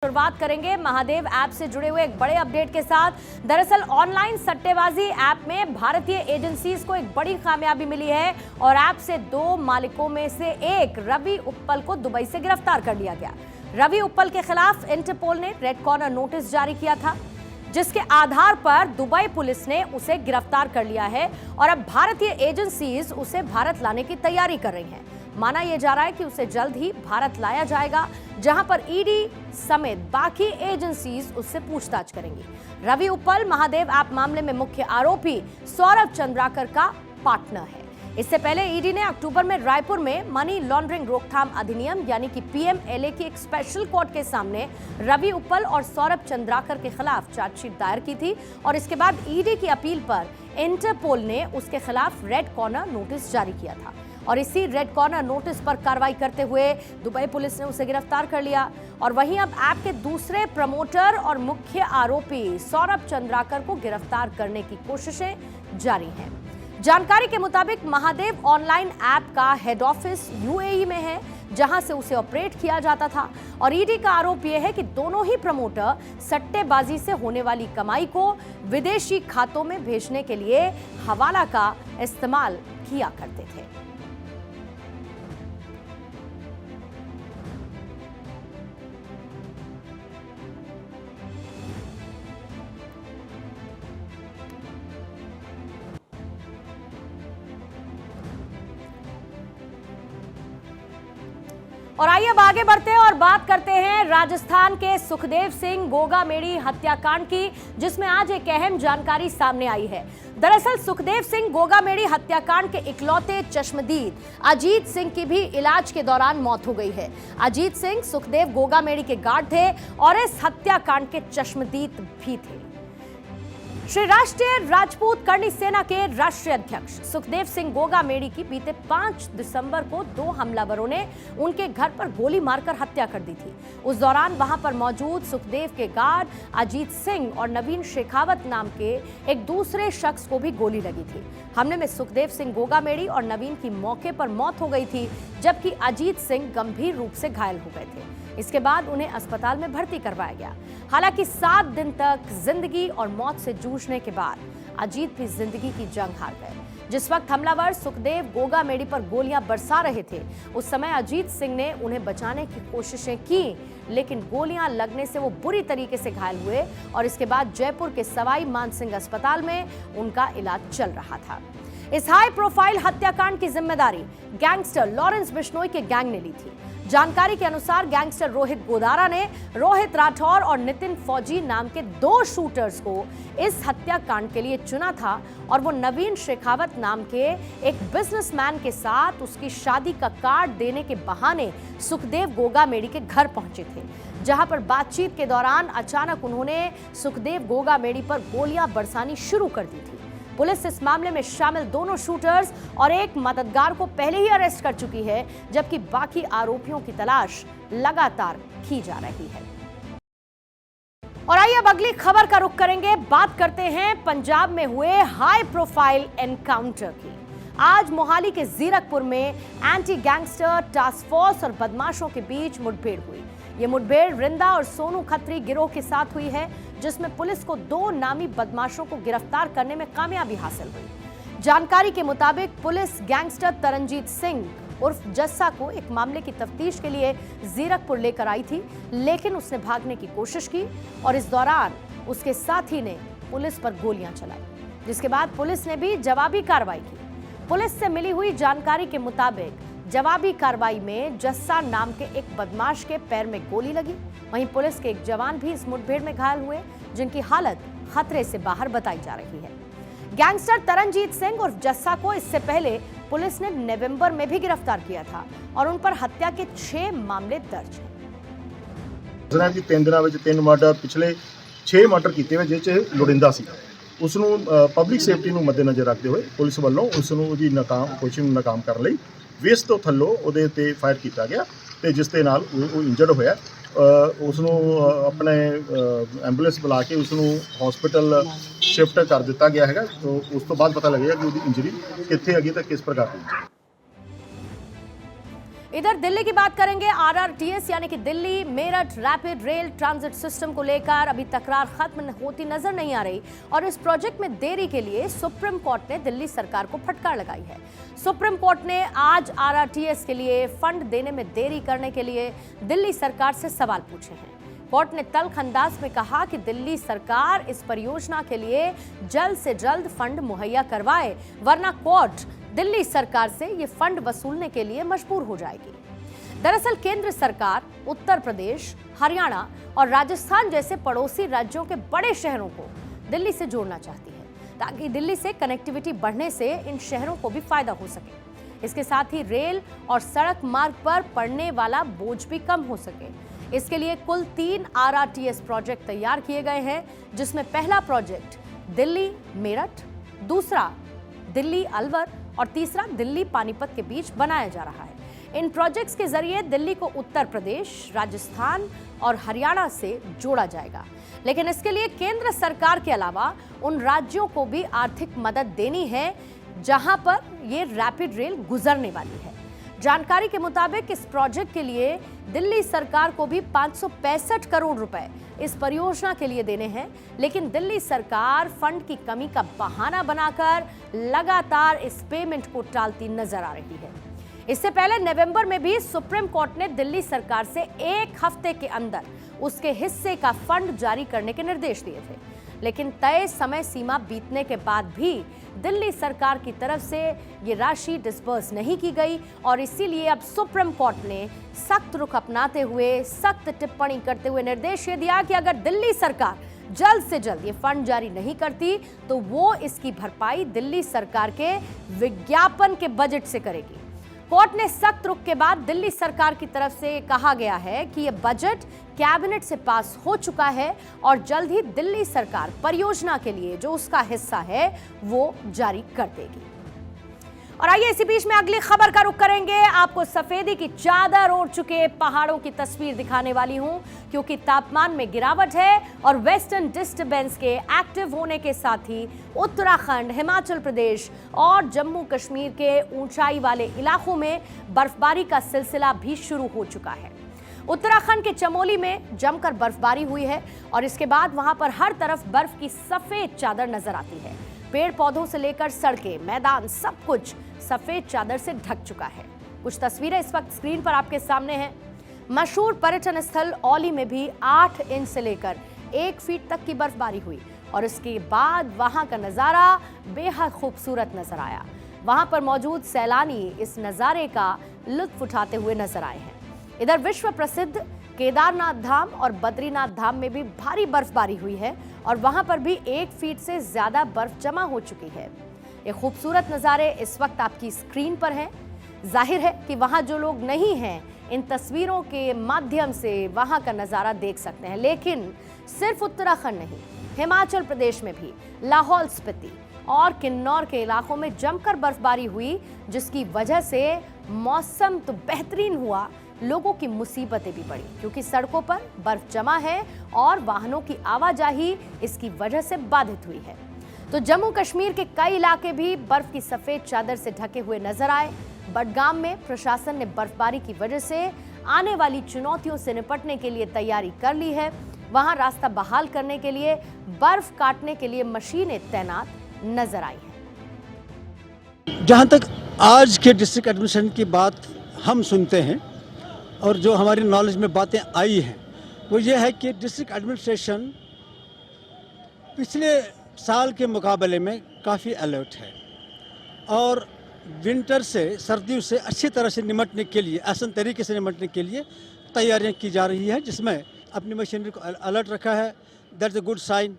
शुरुआत करेंगे महादेव ऐप से जुड़े हुए एक बड़े अपडेट के साथ। दरअसल ऑनलाइन सट्टेबाजी ऐप में भारतीय एजेंसीज को एक बड़ी कामयाबी मिली है और ऐप से दो मालिकों में से एक रवि उप्पल को दुबई से गिरफ्तार कर लिया गया। रवि उप्पल के खिलाफ इंटरपोल ने रेड कॉर्नर नोटिस जारी किया था, जिसके आधार पर दुबई पुलिस ने उसे गिरफ्तार कर लिया है और अब भारतीय एजेंसीज उसे भारत लाने की तैयारी कर रही हैं। माना यह जा रहा है कि उसे जल्द ही भारत लाया जाएगा, जहां पर ईडी समेत बाकी एजेंसीज उससे पूछताछ करेंगी। रवि उप्पल महादेव ऐप मामले में मुख्य आरोपी सौरभ चंद्राकर का पार्टनर है। इससे पहले ईडी ने अक्टूबर में रायपुर में मनी लॉन्ड्रिंग रोकथाम अधिनियम यानी कि पीएमएलए की एक स्पेशल कोर्ट के सामने रवि उप्पल और सौरभ चंद्राकर के खिलाफ चार्जशीट दायर की थी और इसके बाद ईडी की अपील पर इंटरपोल ने उसके खिलाफ रेड कॉर्नर नोटिस जारी किया था और इसी रेड कॉर्नर नोटिस पर कार्रवाई करते हुए दुबई पुलिस ने उसे गिरफ्तार कर लिया। और वहीं अब ऐप के दूसरे प्रमोटर और मुख्य आरोपी सौरभ चंद्राकर को गिरफ्तार करने की कोशिशें जारी हैं। जानकारी के मुताबिक महादेव ऑनलाइन ऐप का हेड ऑफिस यूएई में है, जहां से उसे ऑपरेट किया जाता था और ईडी का आरोप यह है कि दोनों ही प्रमोटर सट्टेबाजी से होने वाली कमाई को विदेशी खातों में भेजने के लिए हवाला का इस्तेमाल किया करते थे। और आइए अब आगे बढ़ते हैं और बात करते हैं राजस्थान के सुखदेव सिंह गोगामेड़ी हत्याकांड की, जिसमें आज एक अहम जानकारी सामने आई है। दरअसल सुखदेव सिंह गोगामेड़ी हत्याकांड के इकलौते चश्मदीद अजीत सिंह की भी इलाज के दौरान मौत हो गई है। अजीत सिंह सुखदेव गोगामेड़ी के गार्ड थे और इस हत्याकांड के चश्मदीद भी थे। श्री राष्ट्रीय राजपूत करणी सेना के राष्ट्रीय अध्यक्ष सुखदेव सिंह गोगामेड़ी की बीते 5 दिसंबर को दो हमलावरों ने उनके घर पर गोली मारकर हत्या कर दी थी। उस दौरान वहां पर मौजूद सुखदेव के गार्ड अजीत सिंह और नवीन शेखावत नाम के एक दूसरे शख्स को भी गोली लगी थी। हमले में सुखदेव सिंह गोगामेड़ी और नवीन की मौके पर मौत हो गई थी, जबकि अजीत सिंह गंभीर रूप से घायल हो गए थे। इसके बाद उन्हें अस्पताल में भर्ती करवाया गया। हालांकि 7 दिन तक जिंदगी और मौत से जूझने के बाद अजीत भी जिंदगी की जंग हार गए। जिस वक्त हमलावर सुखदेव गोगामेड़ी पर गोलियां बरसा रहे थे, उस समय अजीत सिंह ने उन्हें बचाने की कोशिशें की, लेकिन गोलियां लगने से वो बुरी तरीके से घायल हुए और इसके बाद जयपुर के सवाई मानसिंह अस्पताल में उनका इलाज चल रहा था। इस हाई प्रोफाइल हत्याकांड की जिम्मेदारी गैंगस्टर लॉरेंस बिश्नोई के गैंग ने ली थी। जानकारी के अनुसार गैंगस्टर रोहित गोदारा ने रोहित राठौर और नितिन फौजी नाम के 2 शूटर्स को इस हत्याकांड के लिए चुना था और वो नवीन शेखावत नाम के एक बिजनेसमैन के साथ उसकी शादी का कार्ड देने के बहाने सुखदेव गोगामेड़ी के घर पहुंचे थे, जहां पर बातचीत के दौरान अचानक उन्होंने सुखदेव गोगामेड़ी पर गोलियां बरसानी शुरू कर दी थी। पुलिस इस मामले में शामिल दोनों शूटर्स और एक मददगार को पहले ही अरेस्ट कर चुकी है, जबकि बाकी आरोपियों की तलाश लगातार की जा रही है। और आइए अब अगली खबर का रुख करेंगे। बात करते हैं पंजाब में हुए हाई प्रोफाइल एनकाउंटर की। आज मोहाली के जीरकपुर में एंटी गैंगस्टर टास्क फोर्स और बदमाशों के बीच मुठभेड़ हुई। ये मुठभेड़ रिंदा और सोनू खत्री गिरोह के साथ हुई है, जिसमें पुलिस को 2 नामी बदमाशों को गिरफ्तार करने में कामयाबी हासिल हुई। जानकारी के मुताबिक पुलिस गैंगस्टर तरनजीत सिंह उर्फ जस्सा को एक मामले की तफ्तीश के लिए जीरकपुर लेकर आई थी, लेकिन उसने भागने की कोशिश की और इस दौरान उसके साथी ने पुलिस पर गोलियां चलाई, जिसके बाद पुलिस ने भी जवाबी कार्रवाई की। पुलिस से मिली हुई जानकारी के मुताबिक जवाबी कार्रवाई में जस्सा नाम के एक बदमाश के पैर में गोली लगी। वहीं पुलिस के एक जवान भी इस मुठभेड़ में घायल हुए, जिनकी हालत खतरे से बाहर बताई जा रही है। गैंगस्टर तरनजीत सिंह उर्फ जस्सा को इससे पहले पुलिस ने नवंबर में भी गिरफ्तार किया था और उन पर हत्या के 6 मामले दर्ज हैं। 3 ਦਿਨਾਂ ਵਿੱਚ 3 ਮਰਡਰ, ਪਿਛਲੇ 6 ਮਰਡਰ ਕੀਤੇ ਹੋਏ, ਜਿਸ 'ਚ ਲੋੜਿੰਦਾ ਸੀ। ਉਸ ਨੂੰ ਪਬਲਿਕ ਸੇਫਟੀ ਨੂੰ ਮੱਦੇਨਜ਼ਰ ਰੱਖਦੇ ਹੋਏ ਪੁਲਿਸ ਵੱਲੋਂ ਉਸ ਨੂੰ ਉਹਦੀ ਕੋਸ਼ਿਸ਼ ਨੂੰ ਨਾਕਾਮ ਕਰਨ ਲਈ ਵੇਸ ਤੋਂ ਥੱਲੋਂ ਉਹਦੇ ਉੱਤੇ ਫਾਇਰ ਕੀਤਾ ਗਿਆ ਤੇ ਜਿਸ ਦੇ ਨਾਲ ਉਹ ਇੰਜਰਡ ਹੋਇਆ। ਉਸ ਨੂੰ ਆਪਣੇ ਐਂਬੂਲੈਂਸ ਬੁਲਾ ਕੇ ਉਸ ਨੂੰ ਹਸਪੀਟਲ शिफ्ट कर दिता गया है। तो उस तो बाद पता लगेगा कि उसकी इंजरी कितने हैगी तो किस प्रकार की। इधर दिल्ली की बात करेंगे। आरआरटीएस यानी कि Delhi Meerut rapid rail transit system को लेकर अभी तकरार खत्म होती नजर नहीं आ रही और इस प्रोजेक्ट में देरी के लिए सुप्रीम कोर्ट ने दिल्ली सरकार को फटकार लगाई है। सुप्रीम कोर्ट ने आज आरआरटीएस के लिए फंड देने में देरी करने के लिए दिल्ली सरकार से सवाल पूछे हैं। कोर्ट ने तल्ख अंदाज में कहा कि दिल्ली सरकार इस परियोजना के लिए जल्द से जल्द फंड मुहैया करवाए, वरना कोर्ट दिल्ली सरकार से ये फंड वसूलने के लिए मजबूर हो जाएगी। दरअसल केंद्र सरकार उत्तर प्रदेश, हरियाणा और राजस्थान जैसे पड़ोसी राज्यों के बड़े शहरों को दिल्ली से जोड़ना चाहती है, ताकि दिल्ली से कनेक्टिविटी बढ़ने से इन शहरों को भी फायदा हो सके। इसके साथ ही रेल और सड़क मार्ग पर पड़ने वाला बोझ भी कम हो सके। इसके लिए कुल 3 आरआरटीएस प्रोजेक्ट तैयार किए गए हैं, जिसमें पहला प्रोजेक्ट दिल्ली मेरठ, दूसरा दिल्ली अलवर और तीसरा दिल्ली पानीपत के बीच बनाया जा रहा है। इन प्रोजेक्ट्स के जरिए दिल्ली को उत्तर प्रदेश, राजस्थान और हरियाणा से जोड़ा जाएगा, लेकिन इसके लिए केंद्र सरकार के अलावा उन राज्यों को भी आर्थिक मदद देनी है जहां पर ये रैपिड रेल गुजरने वाली है। जानकारी के मुताबिक इस प्रोजेक्ट के लिए दिल्ली सरकार को भी 565 करोड़ रुपए इस परियोजना के लिए देने हैं, लेकिन दिल्ली सरकार फंड की कमी का बहाना बनाकर लगातार इस पेमेंट को टालती नजर आ रही है। इससे पहले नवंबर में भी सुप्रीम कोर्ट ने दिल्ली सरकार से 1 हफ्ते के अंदर उसके हिस्से का फंड जारी करने के निर्देश दिए थे, लेकिन तय समय सीमा बीतने के बाद भी दिल्ली सरकार की तरफ से ये राशि डिस्बर्स नहीं की गई और इसीलिए अब सुप्रीम कोर्ट ने सख्त रुख अपनाते हुए, सख्त टिप्पणी करते हुए निर्देश ये दिया कि अगर दिल्ली सरकार जल्द से जल्द ये फंड जारी नहीं करती तो वो इसकी भरपाई दिल्ली सरकार के विज्ञापन के बजट से करेगी। कोर्ट ने सख्त रुख के बाद दिल्ली सरकार की तरफ से कहा गया है कि यह बजट कैबिनेट से पास हो चुका है और जल्द ही दिल्ली सरकार परियोजना के लिए जो उसका हिस्सा है वो जारी कर देगी। और आइए इसी बीच में अगली खबर का रुख करेंगे। आपको सफेदी की चादर ओढ़ चुके पहाड़ों की तस्वीर दिखाने वाली हूं, क्योंकि तापमान में गिरावट है और वेस्टर्न डिस्टर्बेंस के एक्टिव होने के साथ ही उत्तराखंड, हिमाचल प्रदेश और जम्मू कश्मीर के ऊंचाई वाले इलाकों में बर्फबारी का सिलसिला भी शुरू हो चुका है। उत्तराखंड के चमोली में जमकर बर्फबारी हुई है और इसके बाद वहां पर हर तरफ बर्फ की सफेद चादर नजर आती है। पेड़ पौधों से लेकर सड़कें, मैदान, सब कुछ सफेद चादर से ढक चुका है। कुछ तस्वीरें इस वक्त स्क्रीन पर आपके सामने हैं। मशहूर पर्यटन स्थल औली में भी 8 इंच से लेकर 1 फीट तक की बर्फबारी हुई और इसके बाद वहां का नजारा बेहद खूबसूरत नजर आया। वहां पर मौजूद सैलानी इस नजारे का लुत्फ उठाते हुए नजर आए हैं। इधर विश्व प्रसिद्ध केदारनाथ धाम और बद्रीनाथ धाम में भी भारी बर्फबारी हुई है और वहां पर भी 1 फीट से ज्यादा बर्फ जमा हो चुकी है। ये खूबसूरत नज़ारे इस वक्त आपकी स्क्रीन पर हैं। जाहिर है कि वहां जो लोग नहीं हैं इन तस्वीरों के माध्यम से वहां का नज़ारा देख सकते हैं, लेकिन सिर्फ उत्तराखंड नहीं, हिमाचल प्रदेश में भी लाहौल स्पीति और किन्नौर के इलाकों में जमकर बर्फबारी हुई, जिसकी वजह से मौसम तो बेहतरीन हुआ, लोगों की मुसीबतें भी बढ़ी, क्योंकि सड़कों पर बर्फ जमा है और वाहनों की आवाजाही इसकी वजह से बाधित हुई है। तो जम्मू कश्मीर के कई इलाके भी बर्फ की सफेद चादर से ढके हुए नजर आए। बडगाम में प्रशासन ने बर्फबारी की वजह से आने वाली चुनौतियों से निपटने के लिए तैयारी कर ली है। वहां रास्ता बहाल करने के लिए बर्फ काटने के लिए मशीनें तैनात नजर आई हैं। जहां तक आज के डिस्ट्रिक्ट एडमिनिस्ट्रेशन की बात हम सुनते हैं और जो हमारी नॉलेज में बातें आई हैं वो ये है कि डिस्ट्रिक्ट एडमिनिस्ट्रेशन पिछले साल के मुकाबले में काफ़ी अलर्ट है और विंटर से, सर्दियों से अच्छी तरह से निपटने के लिए, आसान तरीके से निपटने के लिए तैयारियां की जा रही है, जिसमें अपनी मशीनरी को अलर्ट रखा है। That's a good sign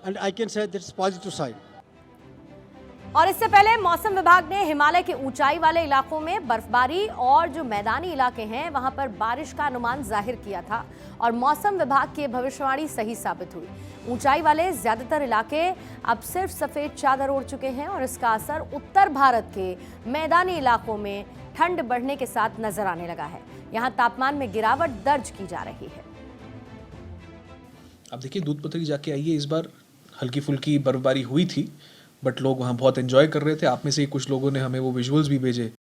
and I can say that's positive sign. और इससे पहले मौसम विभाग ने हिमालय के ऊंचाई वाले इलाकों में बर्फबारी और जो मैदानी इलाके हैं वहां पर बारिश का अनुमान जाहिर किया था और मौसम विभाग की भविष्यवाणी सही साबित हुई। ऊंचाई वाले ज्यादातर इलाके अब सिर्फ सफेद चादर ओढ़ चुके हैं और इसका असर उत्तर भारत के मैदानी इलाकों में ठंड बढ़ने के साथ नजर आने लगा है। यहाँ तापमान में गिरावट दर्ज की जा रही है। अब देखिए, दूध पत्री जाके आइए, इस बार हल्की फुल्की बर्फबारी हुई थी बट लोग वहाँ बहुत एंजॉय कर रहे थे। आप में से कुछ लोगों ने हमें वो विजुअल्स भी भेजे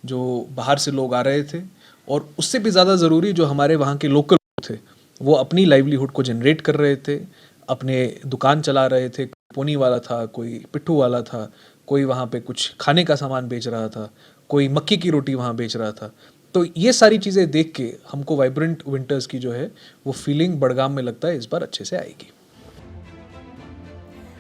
जो बाहर से लोग आ रहे थे और उससे भी ज़्यादा ज़रूरी जो हमारे वहाँ के लोकल थे, वो अपनी लाइवलीहुड को जनरेट कर रहे थे, अपने दुकान चला रहे थे। पोनी वाला था, कोई पिट्ठू वाला था, कोई वहाँ पे कुछ खाने का सामान बेच रहा था, कोई मक्की की रोटी वहाँ बेच रहा था। तो ये सारी चीज़ें देख के हमको वाइब्रेंट विंटर्स की जो है वो फीलिंग बड़गाम में लगता है इस बार अच्छे से आएगी।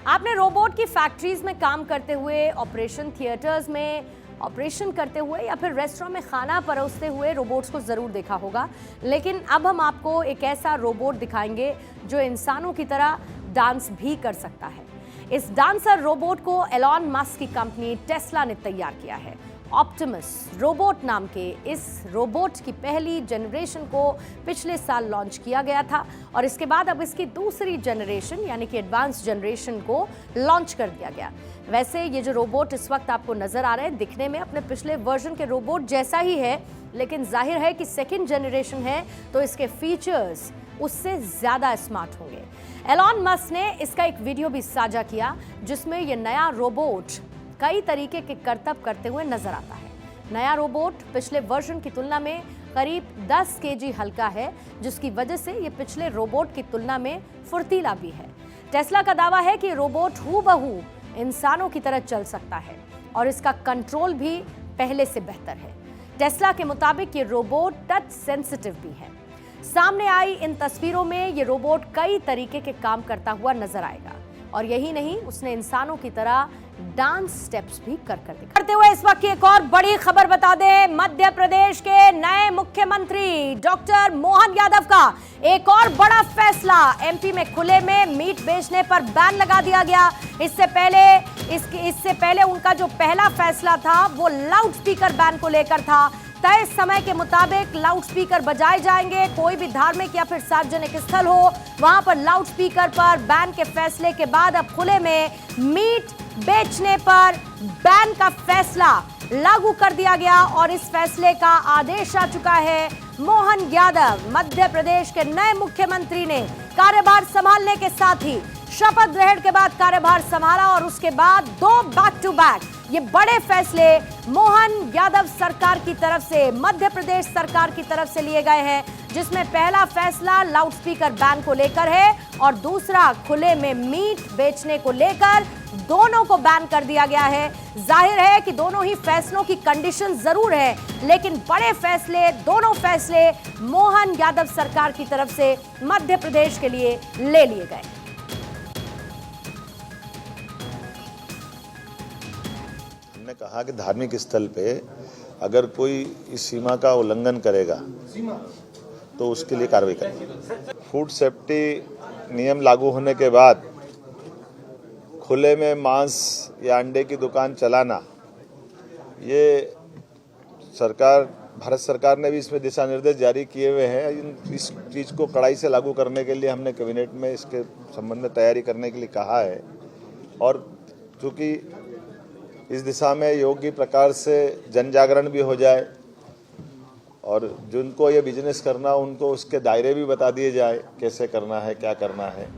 आपने रोबोट की फैक्ट्रीज में काम करते हुए, ऑपरेशन थिएटर्स में ऑपरेशन करते हुए या फिर रेस्टोरेंट में खाना परोसते हुए रोबोट्स को ज़रूर देखा होगा, लेकिन अब हम आपको एक ऐसा रोबोट दिखाएंगे जो इंसानों की तरह डांस भी कर सकता है। इस डांसर रोबोट को एलॉन मस्क की कंपनी टेस्ला ने तैयार किया है। ऑप्टिमस रोबोट नाम के इस रोबोट की पहली जनरेशन को पिछले साल लॉन्च किया गया था और इसके बाद अब इसकी दूसरी जनरेशन यानी कि एडवांस जनरेशन को लॉन्च कर दिया गया। वैसे ये जो रोबोट इस वक्त आपको नजर आ रहे हैं दिखने में अपने पिछले वर्जन के रोबोट जैसा ही है, लेकिन जाहिर है कि सेकेंड जनरेशन है तो इसके फीचर्स उससे ज्यादा स्मार्ट होंगे। एलॉन मस्क ने इसका एक वीडियो भी साझा किया जिसमें यह नया रोबोट कई तरीके के करतब करते हुए नजर आता है। नया रोबोट पिछले वर्जन की तुलना में करीब 10 केजी हल्का है, जिसकी वजह से ये पिछले रोबोट की तुलना में फुर्तीला भी है। टेस्ला का दावा है कि रोबोट हूबहू इंसानों की तरह चल सकता है और इसका कंट्रोल भी पहले से बेहतर है। टेस्ला के मुताबिक ये रोबोट टच सेंसिटिव भी है। सामने आई इन तस्वीरों में ये रोबोट कई तरीके के काम करता हुआ नजर आएगा और यही नहीं, उसने इंसानों की तरह डांस स्टेप्स भी करते हुए इस वक्त की एक और बड़ी खबर बता दें। मध्य प्रदेश के नए मुख्यमंत्री डॉक्टर मोहन यादव का एक और बड़ा फैसला। एमपी में खुले में मीट बेचने पर बैन लगा दिया गया। इससे पहले उनका जो पहला फैसला था वो लाउडस्पीकर बैन को लेकर था। तय समय के मुताबिक लाउडस्पीकर बजाए जाएंगे। कोई भी धार्मिक या फिर सार्वजनिक स्थल हो वहां पर लाउडस्पीकर पर बैन के फैसले के बाद अब खुले में मीट बेचने पर बैन का फैसला लागू कर दिया गया और इस फैसले का आदेश आ चुका है। मोहन यादव मध्य प्रदेश के नए मुख्यमंत्री ने कार्यभार संभालने के साथ ही शपथ ग्रहण के बाद कार्यभार संभाला और उसके बाद 2 बैक टू बैक ये बड़े फैसले मोहन यादव सरकार की तरफ से, मध्य प्रदेश सरकार की तरफ से लिए गए हैं, जिसमें पहला फैसला लाउडस्पीकर बैन को लेकर है और दूसरा खुले में मीट बेचने को लेकर दोनों को बैन कर दिया गया है। जाहिर है कि दोनों ही फैसलों की कंडीशन जरूर है, लेकिन बड़े फैसले, दोनों फैसले मोहन यादव सरकार की तरफ से मध्य प्रदेश के लिए ले लिए गए। हमने कहा कि धार्मिक स्थल पे अगर कोई इस सीमा का उल्लंघन करेगा तो उसके लिए कार्रवाई करेंगे। फूड सेफ्टी नियम लागू होने के बाद खुले में मांस या अंडे की दुकान चलाना, ये भारत सरकार ने भी इसमें दिशा निर्देश जारी किए हुए हैं। इस चीज़ को कड़ाई से लागू करने के लिए हमने कैबिनेट में इसके संबंध में तैयारी करने के लिए कहा है और चूँकि इस दिशा में योग्य प्रकार से जन जागरण भी हो जाए और जिनको ये बिजनेस करना उनको उसके दायरे भी बता दिए जाए, कैसे करना है, क्या करना है।